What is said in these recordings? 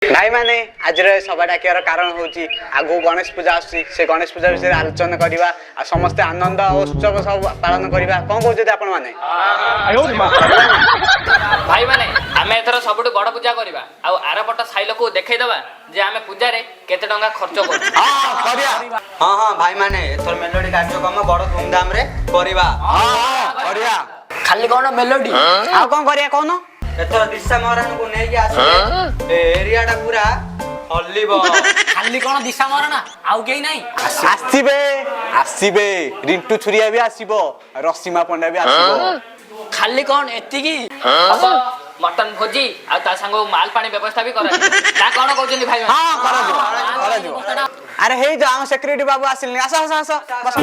भाई माने आज सभा डाकियार कारण होची आगु गणेश पूजा आसी से गणेश पूजा विषय आलोचना करवा आ समस्त आनंद उत्सव सब पालन करवा कोन कहउछते आपण माने भाई माने आमे एथरो सबटु बड़ पूजा करवा आ आरपट साइल को देखै दबा जे आमे पूजा रे केते टंगा खर्च कर हां करिया हां भाई माने एथर मेलोडी कार्यक्रम बड़ धूमधाम रे करवा हां करिया खाली कोन मेलोडी आ कोन करिया कोन एथर दिशा महाराज को नै आसे एरिया टा पूरा हल्लीबो खाली कोन दिशा मारना आउ केही नाही आसीबे रिंटू छुरिया भी आसीबो रसीमा पंडा भी आसीबो खाली कोन एतिकी मटन भोजी आ ता संग माल पानी व्यवस्था भी करा ना कोन कहउछनी भाई हां करा दिबो अरे हे जो हम सिक्योरिटी बाबू आसिलनी आसा बस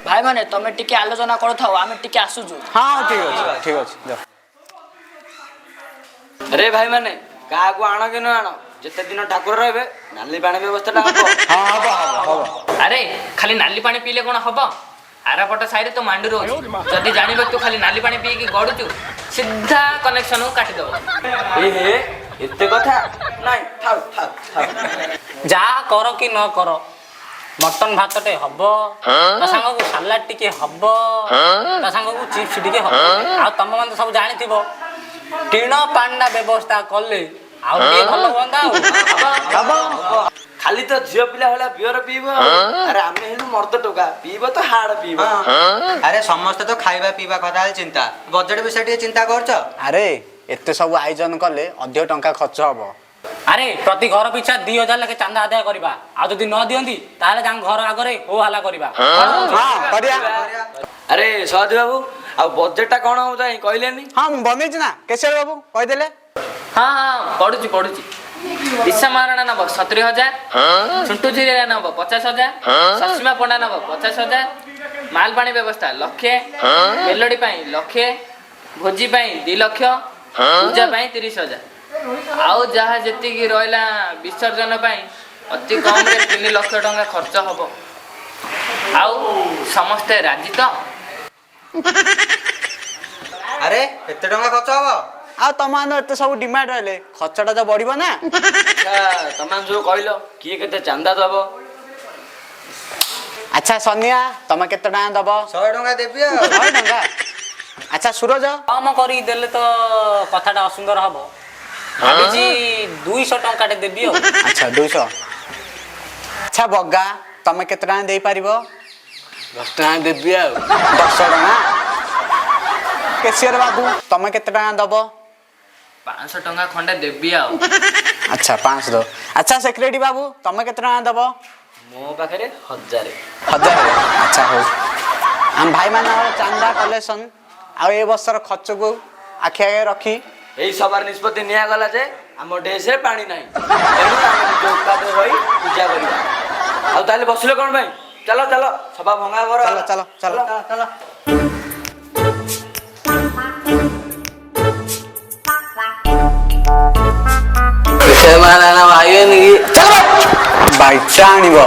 भाई माने तमे टिके आलोचना करथाओ आमे टिके आसुजु हां ठीक अछि जा अरे भाई माने का को आनो के न आनो जते दिन ठाकुर रहबे नाली पानी व्यवस्था टा हबो हां हबो अरे खाली नाली पानी पीले कोन हबो आरापट साइड तो मांडू रो जदी जानिबे तू खाली नाली पानी पी के गडुचु सीधा कनेक्शन काटी दबो ए हे एते कथा नाही थाउ जा करो कि न करो मटन भातटे हबो ता संग को सलाड टिके हबो ता संग को चिप्स टिके हबो आ तम मन सब जानि थिबो टीण पांडा व्यवस्था करले आ के भलो होंदा हबो खाली तो झियो पिला होला बियर पीबो अरे आमे हेलु मर्द टोका पीबो तो हाड़ पीबो अरे समस्त तो खाइबा पीबा कथा चिंता बजट विषय चिंता करछ अरे एते सब आयोजन कले अधिक टंका खर्च हबो अरे प्रति घर पिछा 2000 लाख चांदा आदाय करबा आ जदी न दियंती ताले जान घर आगरे हो हला करबा हां करिया अरे सद बाबू आ बजटटा कोन हो जाई कहलेनी हां बनै छ ना केशर बाबू कह देले हां पडुची दिशा मारणा नब 70000 छुंटू जिरे नब 50000 ससीमा पंडा नब 50000 माल पानी व्यवस्था लक्षे मेलोडी पई लक्षे भोजी पई 2 लाख पूजा पई 30000 आउ जहा जति की रहला विसर्जन पई अति कम रे 3 लाख टंका खर्च हबो आउ समस्त राजी तो अरे एते टंका खर्च हबो आ तमान एते सब डिमांड रहले खर्चटा तो बढ़िबो ना अच्छा तमान जो कहलो की केते चांदा दबो अच्छा सोनिया तमे केते टका दबो 100 टंका देबी 100 टका अच्छा सूरज कम करी देले तो कथाटा असुंदर हबो भाबीजी 200 टंकाटे देबी अच्छा 200 अच्छा बग्गा तमे केते टका देई पारिबो 10 टंका देबी 10 टका केशियर बाबू तमे केते टका दबो 500 टंका खंडे देबी आ अच्छा 500 दो अच्छा सेक्रेटरी बाबू तमे केते टका दबो मो पाखरे 1000 अच्छा हो हम भाई माने चांदा कलेक्शन आ ए वर्षर खर्च को आखि आगे रखी एई सबार निष्पत्ति निया गला जे हम डेस रे पानी नाही एनु हम जोकाद होई पूजा करिया आ ताले बसले कोन भाई चलो चलो सभा भंगा कर चलो से माना भाई ने चलो भाई चाणीबो